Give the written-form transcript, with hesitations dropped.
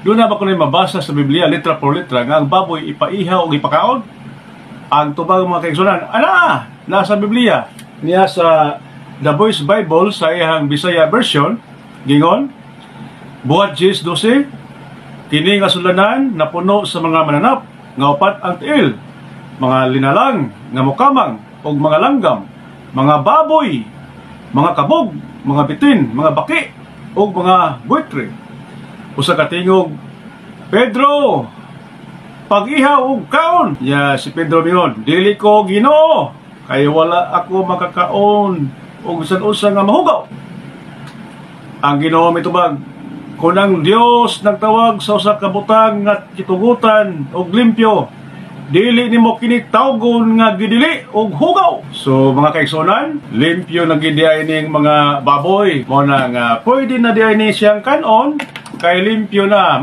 Doon na ba ko na mabasa sa Biblia, litra por litra, nga ang baboy ipaihaw o ipakaon? Ang tubag mga kaigsunan, nasa Biblia. Niya sa The Voice Bible sa iyang Bisaya version, gingon, buhat Gs 12, kini nga sulanan na puno sa mga mananap, nga upat ang tiil, mga linalang, nga mukamang, o mga langgam, mga baboy, mga kabog, mga bitin, mga baki, o mga buitre. Usa ka tingog, Pedro, pag-ihaw og kaon. Si Pedro mingon, dili ko Ginoo, kay wala ako makakaon og bisan-usa nga mahugaw. Ang Ginoo mitubag, kunang Dios nagtawag sa usa ka butang nga kitugutan og limpyo, dili nimo kini tawgon nga gidili og hugaw. So mga kaigsunan, limpyo na gid ning mga baboy mo na nga pwede na di ni siyang kanon kay limpyo na.